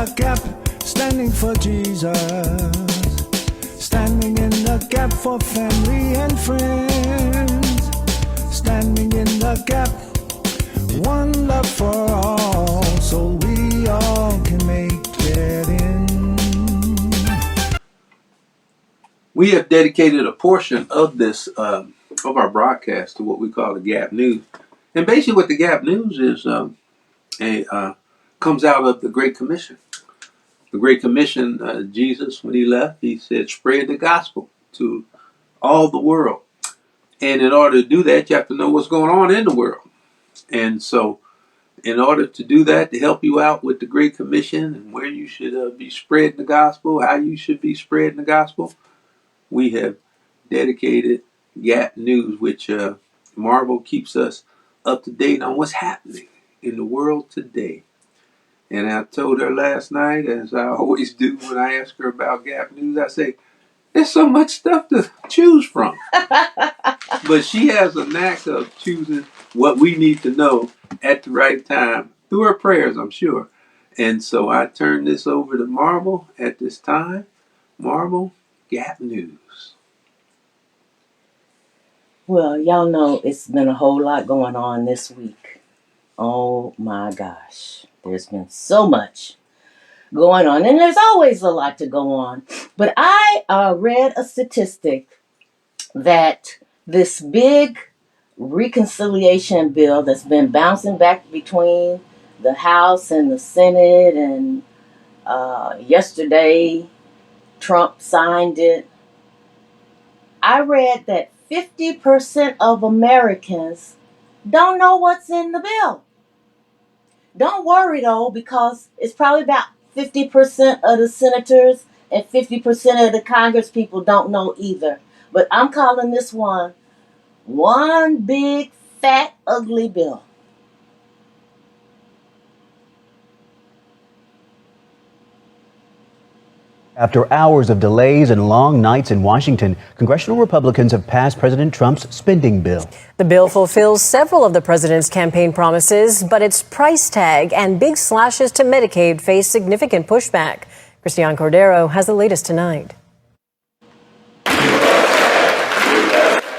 the gap, standing for Jesus. Standing in the gap for family and friends. Standing in the gap, one love for all, so we all can make it in. We have dedicated a portion of this of our broadcast to what we call the Gap News, and basically what the Gap News is comes out of the Great Commission. The Great Commission, Jesus, when he left, he said, "Spread the gospel to all the world." And in order to do that, you have to know what's going on in the world. And so, in order to do that, to help you out with the Great Commission and where you should be spreading the gospel, how you should be spreading the gospel, we have dedicated Gap News, which Marvel keeps us up to date on what's happening in the world today. And I told her last night, as I always do when I ask her about Gap News, I say, there's so much stuff to choose from. But she has a knack of choosing what we need to know at the right time, through her prayers, I'm sure. And so I turn this over to Marvel at this time. Marvel, Gap News. Well, y'all know it's been a whole lot going on this week. Oh my gosh. There's been so much going on, and there's always a lot to go on. But I read a statistic that this big reconciliation bill that's been bouncing back between the House and the Senate, and yesterday Trump signed it. I read that 50% of Americans don't know what's in the bill. Don't worry though, because it's probably about 50% of the senators and 50% of the Congress people don't know either. But I'm calling this one big, fat, ugly bill. After hours of delays and long nights in Washington, congressional Republicans have passed President Trump's spending bill. The bill fulfills several of the president's campaign promises, but its price tag and big slashes to Medicaid face significant pushback. Christian Cordero has the latest tonight.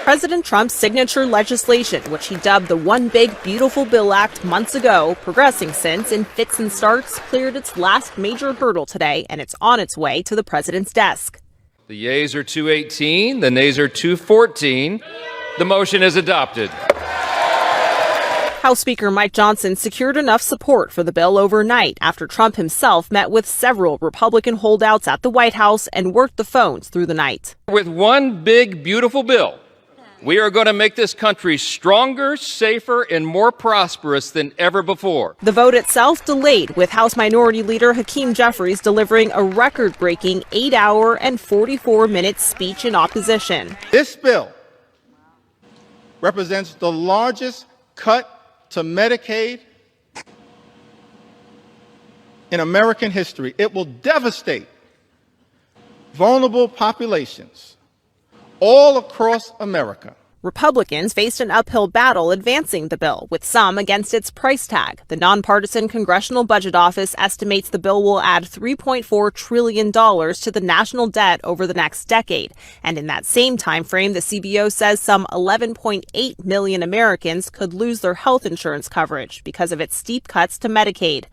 President Trump's signature legislation, which he dubbed the One Big Beautiful Bill Act months ago, progressing since in fits and starts, cleared its last major hurdle today, and it's on its way to the president's desk. The yeas are 218, the nays are 214. The motion is adopted. House Speaker Mike Johnson secured enough support for the bill overnight after Trump himself met with several Republican holdouts at the White House and worked the phones through the night. With one big beautiful bill, we are going to make this country stronger, safer, and more prosperous than ever before. The vote itself delayed, with House Minority Leader Hakeem Jeffries delivering a record-breaking 8-hour and 44-minute speech in opposition. This bill represents the largest cut to Medicaid in American history. It will devastate vulnerable populations all across America. Republicans faced an uphill battle advancing the bill, with some against its price tag. The nonpartisan Congressional Budget Office estimates the bill will add $3.4 trillion to the national debt over the next decade. And in that same time frame, the CBO says some 11.8 million Americans could lose their health insurance coverage because of its steep cuts to Medicaid.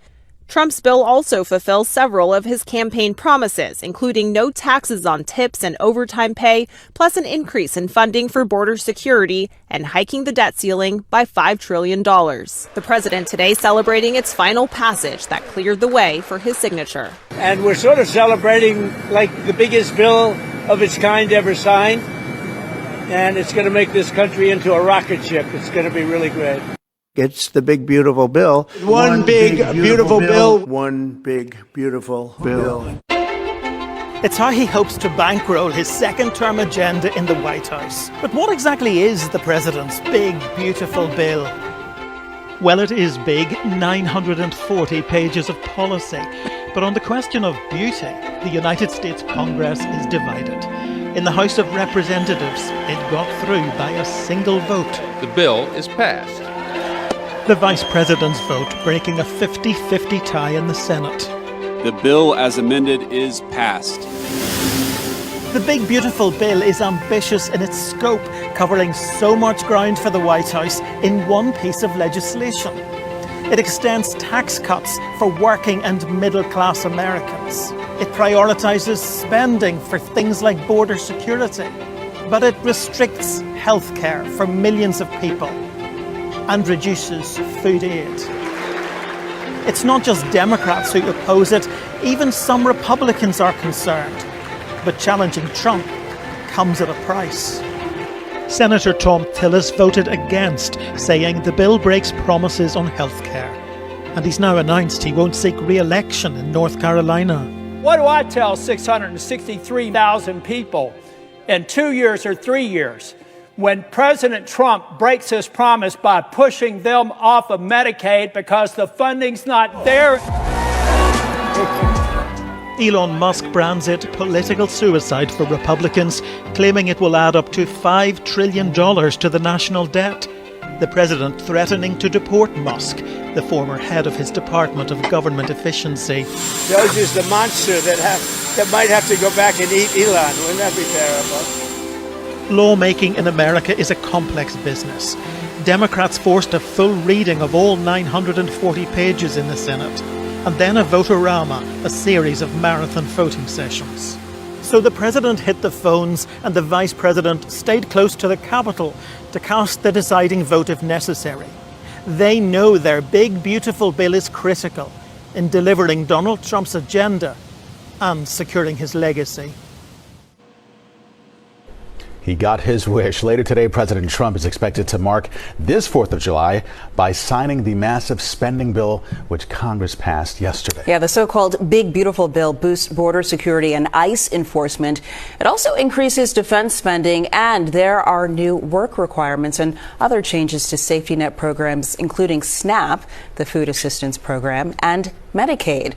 Trump's bill also fulfills several of his campaign promises, including no taxes on tips and overtime pay, plus an increase in funding for border security and hiking the debt ceiling by $5 trillion. The president today celebrating its final passage that cleared the way for his signature. And we're sort of celebrating like the biggest bill of its kind ever signed. And it's going to make this country into a rocket ship. It's going to be really great. It's the big, beautiful bill. One big, beautiful bill. One big, beautiful bill. It's how he hopes to bankroll his second-term agenda in the White House. But what exactly is the president's big, beautiful bill? Well, it is big, 940 pages of policy. But on the question of beauty, the United States Congress is divided. In the House of Representatives, it got through by a single vote. The bill is passed. The Vice President's vote breaking a 50-50 tie in the Senate. The bill as amended is passed. The big beautiful bill is ambitious in its scope, covering so much ground for the White House in one piece of legislation. It extends tax cuts for working and middle-class Americans. It prioritises spending for things like border security. But it restricts health care for millions of people and reduces food aid. It's not just Democrats who oppose it, even some Republicans are concerned. But challenging Trump comes at a price. Senator Tom Tillis voted against, saying the bill breaks promises on health care. And he's now announced he won't seek re-election in North Carolina. What do I tell 663,000 people in 2 years or 3 years when President Trump breaks his promise by pushing them off of Medicaid because the funding's not there? Elon Musk brands it political suicide for Republicans, claiming it will add up to $5 trillion to the national debt. The president threatening to deport Musk, the former head of his Department of Government Efficiency. Those is the monster that might have to go back and eat Elon. Wouldn't that be terrible? Lawmaking in America is a complex business. Democrats forced a full reading of all 940 pages in the Senate, and then a vote-a-rama, a series of marathon voting sessions. So the president hit the phones and the vice president stayed close to the Capitol to cast the deciding vote if necessary. They know their big, beautiful bill is critical in delivering Donald Trump's agenda and securing his legacy. He got his wish. Later today, President Trump is expected to mark this 4th of July by signing the massive spending bill which Congress passed yesterday. Yeah, the so-called Big Beautiful Bill boosts border security and ICE enforcement. It also increases defense spending, and there are new work requirements and other changes to safety net programs, including SNAP, the food assistance program, and Medicaid.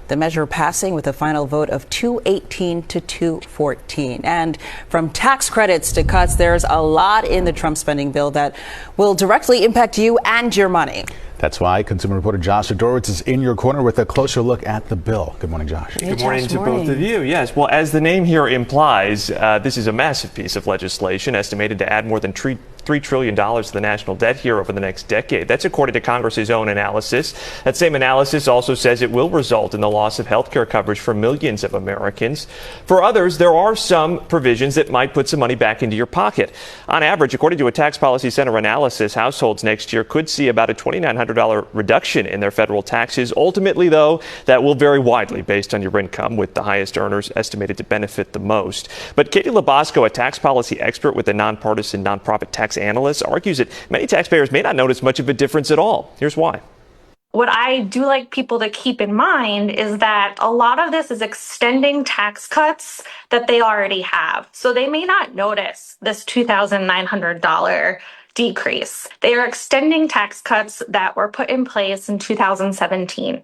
The measure passing with a final vote of 218 to 214. And from tax credits to cuts, there's a lot in the Trump spending bill that will directly impact you and your money. That's why consumer reporter Josh Sadorowicz is in your corner with a closer look at the bill. Good morning, Josh. Good morning to both of you. Yes, well, as the name here implies, this is a massive piece of legislation estimated to add more than $3 trillion to the national debt here over the next decade. That's according to Congress's own analysis. That same analysis also says it will result in the loss of health care coverage for millions of Americans. For others, there are some provisions that might put some money back into your pocket. On average, according to a Tax Policy Center analysis, households next year could see about a $2,900 reduction in their federal taxes. Ultimately, though, that will vary widely based on your income, with the highest earners estimated to benefit the most. But Katie Labasco, a tax policy expert with the nonpartisan nonprofit tax analyst, argues that many taxpayers may not notice much of a difference at all. Here's why. What I do like people to keep in mind is that a lot of this is extending tax cuts that they already have. So they may not notice this $2,900 decrease. They are extending tax cuts that were put in place in 2017.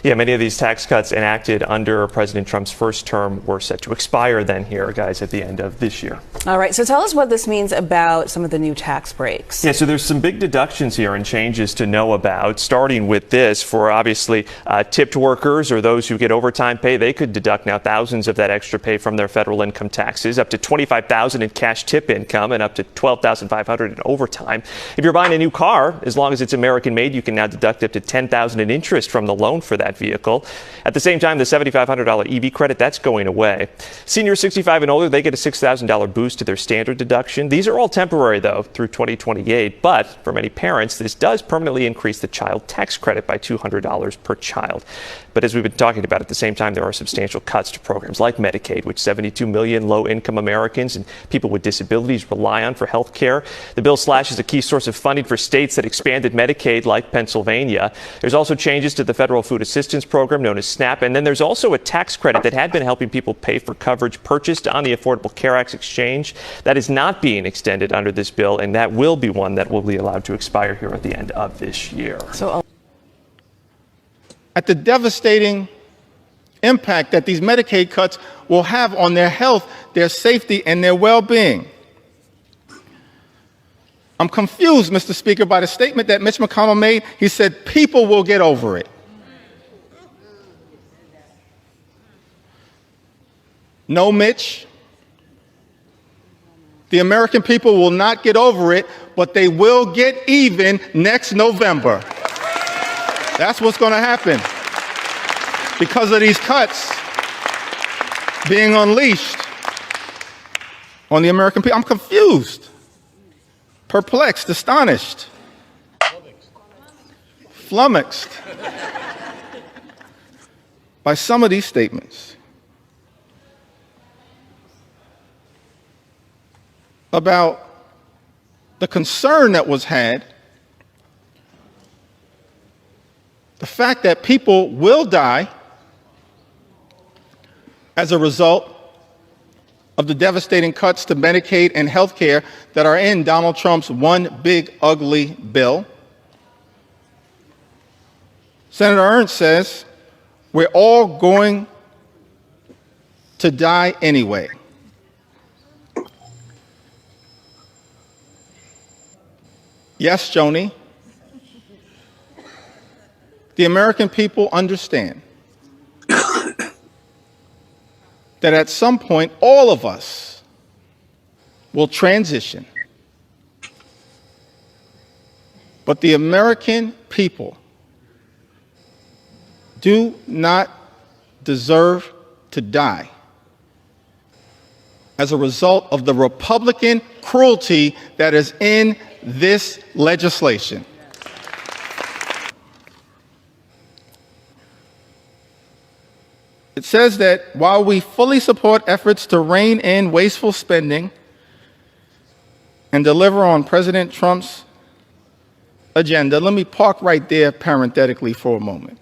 Yeah, many of these tax cuts enacted under President Trump's first term were set to expire then here, guys, at the end of this year. All right, so tell us what this means about some of the new tax breaks. Yeah, so there's some big deductions here and changes to know about, starting with this. For obviously tipped workers or those who get overtime pay, they could deduct now thousands of that extra pay from their federal income taxes, up to $25,000 in cash tip income and up to $12,500 in overtime. If you're buying a new car, as long as it's American made, you can now deduct up to $10,000 in interest from the loan for that vehicle. At the same time, the $7,500 EV credit, that's going away. Seniors 65 and older, they get a $6,000 boost to their standard deduction. These are all temporary, though, through 2028. But for many parents, this does permanently increase the child tax credit by $200 per child. But as we've been talking about, at the same time, there are substantial cuts to programs like Medicaid, which 72 million low-income Americans and people with disabilities rely on for health care. The bill slashes a key source of funding for states that expanded Medicaid, like Pennsylvania. There's also changes to the federal food assistance program known as SNAP. And then there's also a tax credit that had been helping people pay for coverage purchased on the Affordable Care Act's exchange. That is not being extended under this bill, and that will be one that will be allowed to expire here at the end of this year. At the devastating impact that these Medicaid cuts will have on their health, their safety, and their well-being. I'm confused, Mr. Speaker, by the statement that Mitch McConnell made. He said people will get over it. No, Mitch. The American people will not get over it, but they will get even next November. That's what's going to happen because of these cuts being unleashed on the American people. I'm confused, perplexed, astonished, flummoxed by some of these statements about the concern that was had, the fact that people will die as a result of the devastating cuts to Medicaid and health care that are in Donald Trump's one big ugly bill. Senator Ernst says we're all going to die anyway. Yes, Joni, the American people understand that at some point all of us will transition. But the American people do not deserve to die as a result of the Republican cruelty that is in this legislation. It says that while we fully support efforts to rein in wasteful spending and deliver on President Trump's agenda, let me park right there parenthetically for a moment.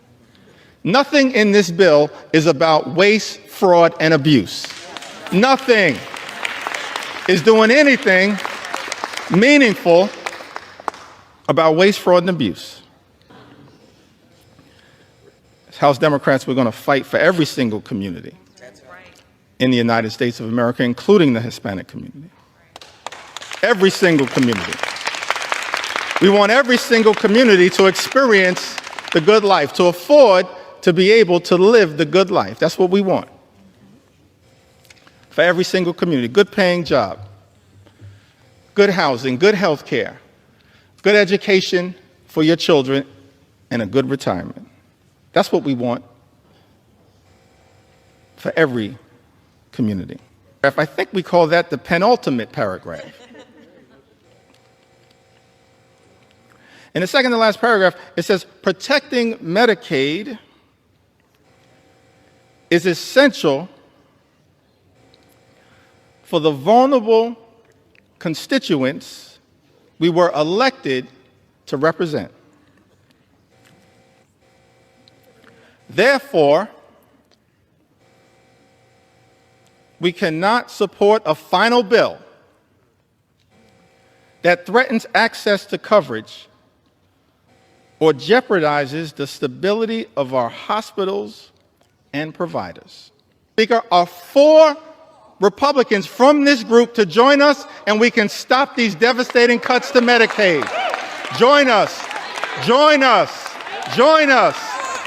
Nothing in this bill is about waste, fraud, and abuse. Nothing is doing anything meaningful about waste, fraud, and abuse. As House Democrats, we're going to fight for every single community in the United States of America, including the Hispanic community. Every single community. We want every single community to experience the good life, to afford to be able to live the good life. That's what we want. For every single community, good paying job, good housing, good health care, good education for your children, and a good retirement. That's what we want for every community. I think we call that the penultimate paragraph. In the second to last paragraph, it says, protecting Medicaid is essential for the vulnerable constituents we were elected to represent. Therefore, we cannot support a final bill that threatens access to coverage or jeopardizes the stability of our hospitals and providers. Speaker, are 4 Republicans from this group to join us, and we can stop these devastating cuts to Medicaid. Join us. Join us. Join us.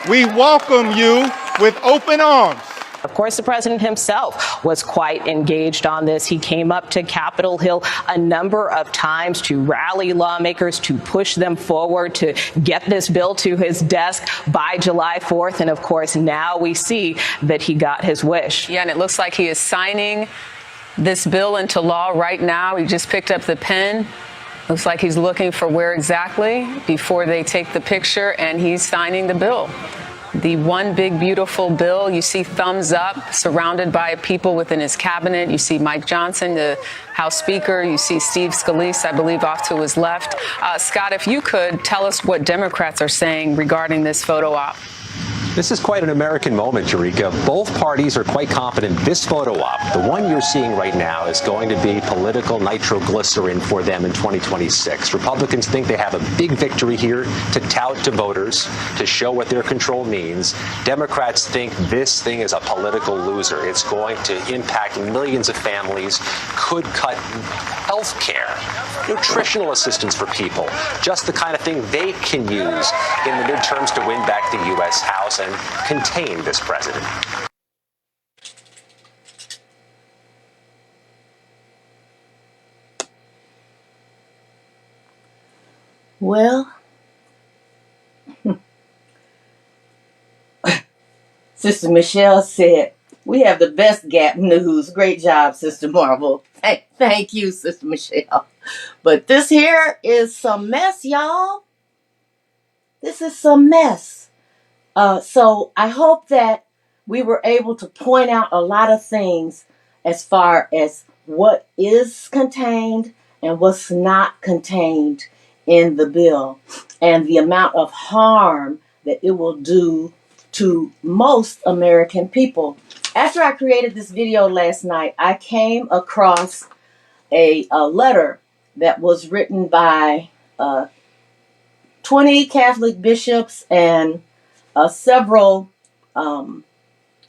We welcome you with open arms. Of course, the president himself was quite engaged on this. He came up to Capitol Hill a number of times to rally lawmakers, to push them forward, to get this bill to his desk by July 4th. And of course, now we see that he got his wish. Yeah, and it looks like he is signing this bill into law right now. He just picked up the pen. Looks like he's looking for where exactly before they take the picture, and he's signing the bill. The one big, beautiful bill. You see thumbs up, surrounded by people within his cabinet. You see Mike Johnson, the House Speaker. You see Steve Scalise, I believe, off to his left. Scott, if you could tell us what Democrats are saying regarding this photo op. This is quite an American moment, Eureka. Both parties are quite confident this photo op, the one you're seeing right now, is going to be political nitroglycerin for them in 2026. Republicans think they have a big victory here to tout to voters, to show what their control means. Democrats think this thing is a political loser. It's going to impact millions of families, could cut health care, nutritional assistance for people, just the kind of thing they can use in the midterms to win back the U.S. House and contain this president. Well, Sister Michelle said, we have the best Gap news. Great job, Sister Marvel. Thank you, Sister Michelle. But this here is some mess, y'all. This is some mess. So I hope that we were able to point out a lot of things as far as what is contained and what's not contained in the bill and the amount of harm that it will do to most American people. After I created this video last night, I came across a letter that was written by 20 Catholic bishops and several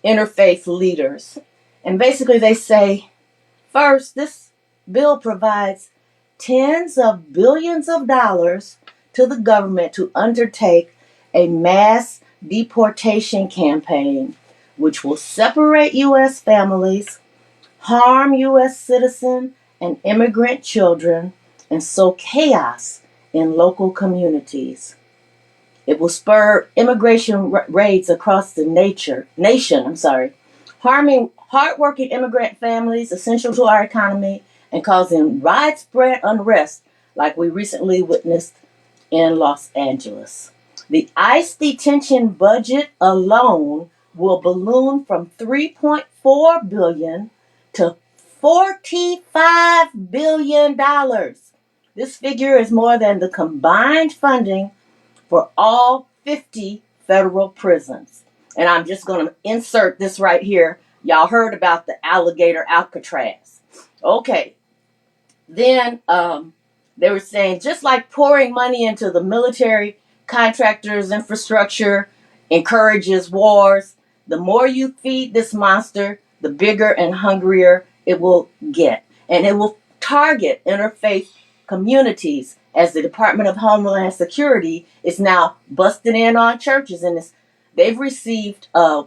interfaith leaders. And basically they say, first, this bill provides tens of billions of dollars to the government to undertake a mass deportation campaign, which will separate U.S. families, harm U.S. citizen and immigrant children, and sow chaos in local communities. It will spur immigration raids across the nation, harming hardworking immigrant families essential to our economy and causing widespread unrest like we recently witnessed in Los Angeles. The ICE detention budget alone will balloon from $3.4 billion to $45 billion. This figure is more than the combined funding for all 50 federal prisons. And I'm just going to insert this right here. Y'all heard about the alligator Alcatraz. Okay. Then they were saying, just like pouring money into the military contractors' infrastructure encourages wars, the more you feed this monster, the bigger and hungrier it will get. And it will target interfaith communities, as the Department of Homeland Security is now busting in on churches. And they've received a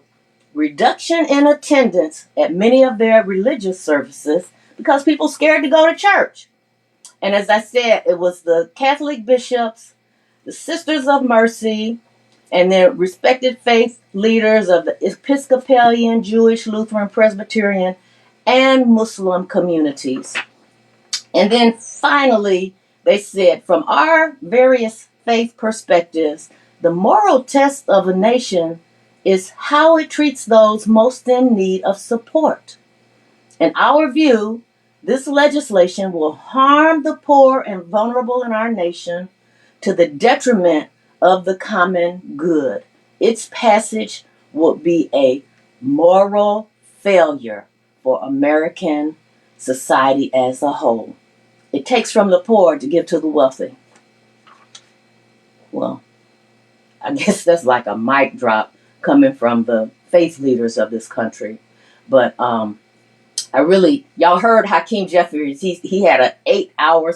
reduction in attendance at many of their religious services because people scared to go to church. And as I said, it was the Catholic bishops, the Sisters of Mercy, and their respected faith leaders of the Episcopalian, Jewish, Lutheran, Presbyterian, and Muslim communities. And then finally, they said, from our various faith perspectives, the moral test of a nation is how it treats those most in need of support. In our view, this legislation will harm the poor and vulnerable in our nation to the detriment of the common good. Its passage will be a moral failure for American society as a whole. It takes from the poor to give to the wealthy. Well, I guess that's like a mic drop coming from the faith leaders of this country. But y'all heard Hakeem Jeffries. He had an 8-hour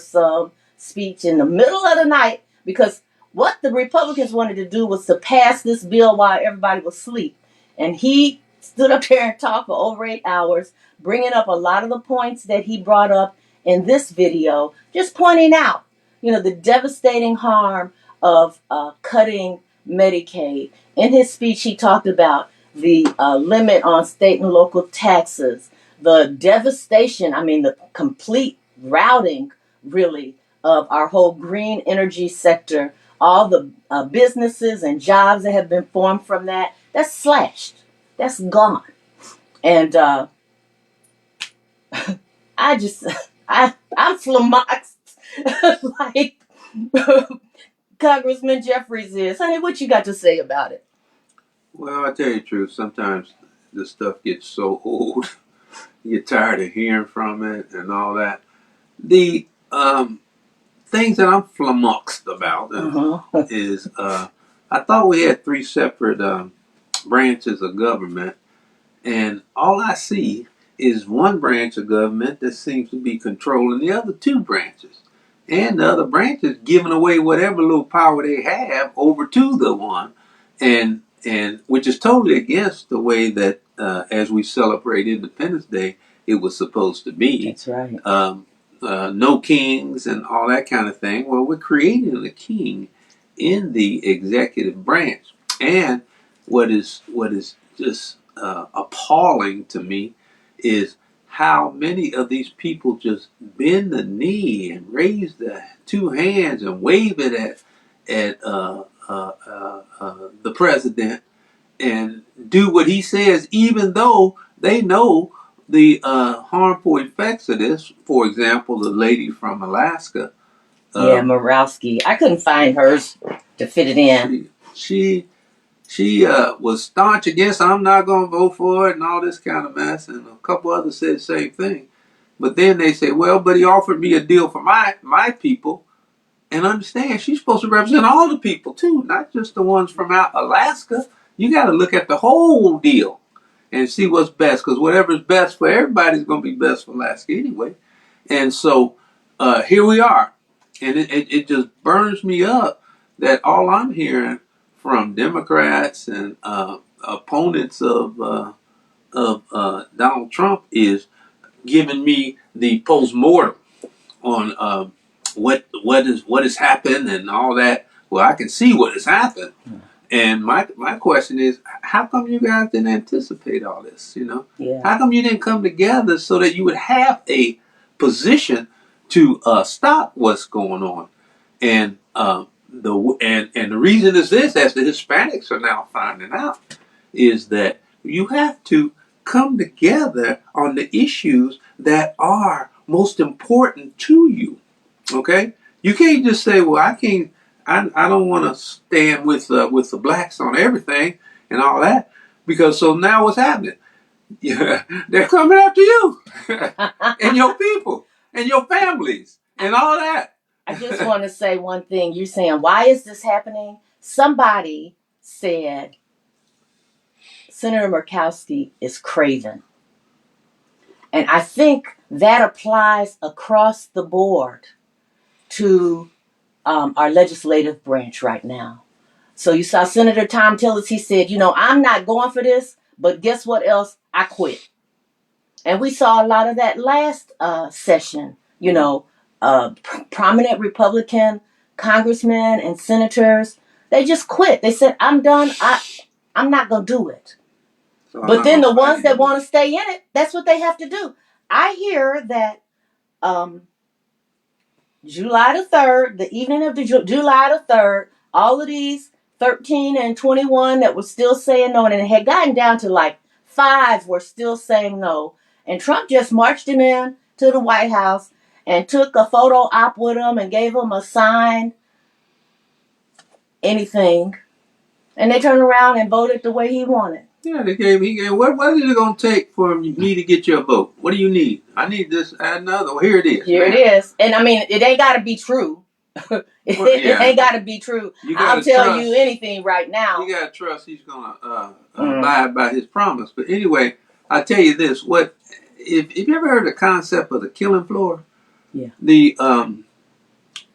speech in the middle of the night because what the Republicans wanted to do was to pass this bill while everybody was asleep. And he stood up there and talked for over 8 hours, bringing up a lot of the points that he brought up in this video, just pointing out, the devastating harm of cutting Medicaid. In his speech, he talked about the limit on state and local taxes, the devastation, the complete routing, really, of our whole green energy sector, all the businesses and jobs that have been formed from that, that's slashed. That's gone. And I'm flummoxed like Congressman Jeffries is. Honey, what you got to say about it? Well, I'll tell you the truth. Sometimes this stuff gets so old. You get tired of hearing from it and all that. The things that I'm flummoxed about is I thought we had 3 separate branches of government, and all I see is one branch of government that seems to be controlling the other 2 branches. And the other branches giving away whatever little power they have over to the one, and which is totally against the way that as we celebrate Independence Day, it was supposed to be. That's right. no kings and all that kind of thing. Well, we're creating a king in the executive branch. And what is just appalling to me is how many of these people just bend the knee and raise the two hands and wave it at the president and do what he says, even though they know the harmful effects of this. For example, the lady from Alaska. Yeah, Morowski. I couldn't find hers to fit it in. She was staunch against, I'm not going to vote for it and all this kind of mess. And a couple others said the same thing. But then they say, well, but he offered me a deal for my people. And understand, she's supposed to represent all the people too, not just the ones from out Alaska. You got to look at the whole deal and see what's best, because whatever's best for everybody is going to be best for Alaska anyway. And so here we are. And it just burns me up that all I'm hearing from Democrats and opponents of Donald Trump is giving me the postmortem on what has happened and all that. Well, I can see what has happened. And my question is, how come you guys didn't anticipate all this? Yeah. How come you didn't come together so that you would have a position to stop what's going on? And the reason is this, as the Hispanics are now finding out, is that you have to come together on the issues that are most important to you. Okay, you can't just say, "Well, I can't. I don't want to stand with the blacks on everything and all that," because so now what's happening? Yeah, they're coming after you and your people and your families and all that. I just want to say one thing. You're saying, why is this happening? Somebody said Senator Murkowski is craven. And I think that applies across the board to our legislative branch right now. So you saw Senator Tom Tillis, he said, I'm not going for this, but guess what else? I quit. And we saw a lot of that last session, prominent Republican congressmen and senators, they just quit. They said, I'm done. I'm not going to do it. So but then the ones that want to stay in it, that's what they have to do. I hear that July the 3rd, the evening of July the 3rd, all of these 13 and 21 that were still saying no, and it had gotten down to like 5 were still saying no. And Trump just marched him in to the White House and took a photo op with him and gave him a sign, anything. And they turned around and voted the way he wanted. Yeah, he gave. What is it going to take for me to get your vote? What do you need? I need this, another. Well, here it is. Here it is. And I mean, it ain't got to be true. It ain't got to be true. I'll tell you anything right now. You got to trust he's going to abide by his promise. But anyway, I tell you this. If you ever heard the concept of the killing floor? Yeah. When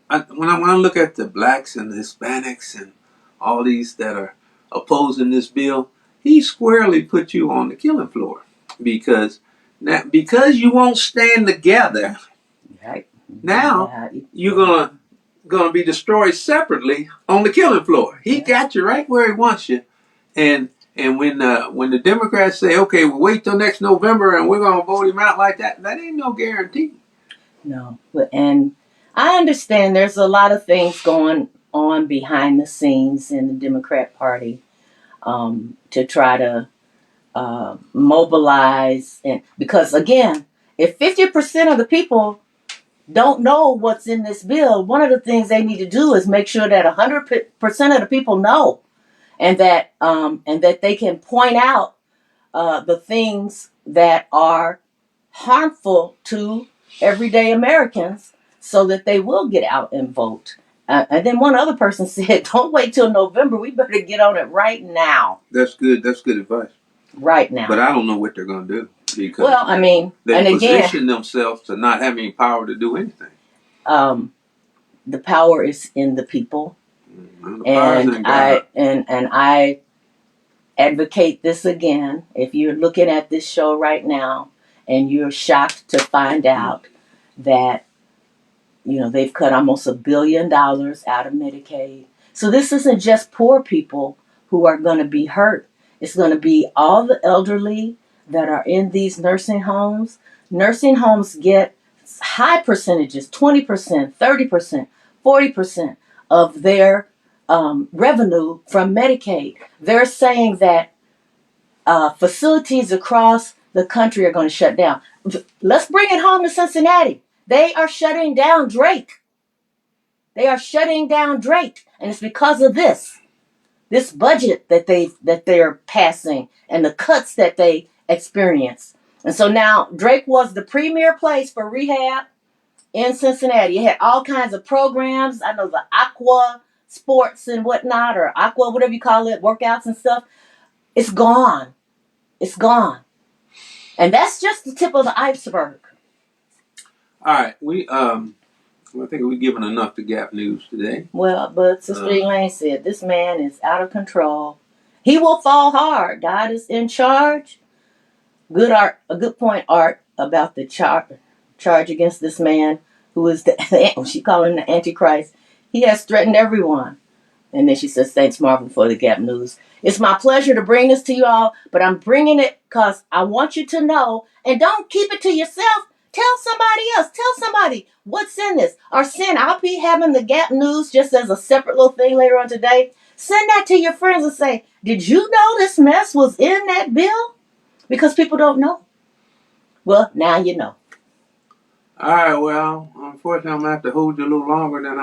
I look at the blacks and the Hispanics and all these that are opposing this bill, he squarely put you on the killing floor because you won't stand together. Right. Now you're gonna be destroyed separately on the killing floor. He got you right where he wants you, and when the Democrats say, okay, we'll wait till next November and we're gonna vote him out like that, that ain't no guarantee. No, and I understand there's a lot of things going on behind the scenes in the Democrat Party to try to mobilize, and because again, if 50% of the people don't know what's in this bill, one of the things they need to do is make sure that 100% of the people know, and that they can point out the things that are harmful to everyday Americans, so that they will get out and vote. And then one other person said, "Don't wait till November. We better get on it right now." That's good. That's good advice. Right now. But I don't know what they're going to do because they position themselves to not have any power to do anything. The power is in the people, and I advocate this again. If you're looking at this show right now and you're shocked to find out that They've cut almost $1 billion out of Medicaid. So this isn't just poor people who are going to be hurt. It's going to be all the elderly that are in these nursing homes. Nursing homes get high percentages, 20%, 30%, 40% of their revenue from Medicaid. They're saying that facilities across the country are going to shut down. Let's bring it home to Cincinnati. They are shutting down Drake. They are shutting down Drake, and it's because of this budget that they're passing and the cuts that they experience. And so now Drake was the premier place for rehab in Cincinnati. It had all kinds of programs. I know the Aqua Sports and whatnot, or Aqua, whatever you call it, workouts and stuff. It's gone. It's gone. And that's just the tip of the iceberg. All right, I think we've given enough to Gap News today. Well, but Sister Elaine said, this man is out of control. He will fall hard. God is in charge. A good point, Art, about the charge against this man who is she called him the Antichrist. He has threatened everyone. And then she says, thanks, Marvel, for the Gap News. It's my pleasure to bring this to you all, but I'm bringing it because I want you to know, and don't keep it to yourself. Tell somebody else. Tell somebody what's in this. Or I'll be having the Gap News just as a separate little thing later on today. Send that to your friends and say, did you know this mess was in that bill? Because people don't know. Well, now you know. All right, well, unfortunately, I'm going to have to hold you a little longer than I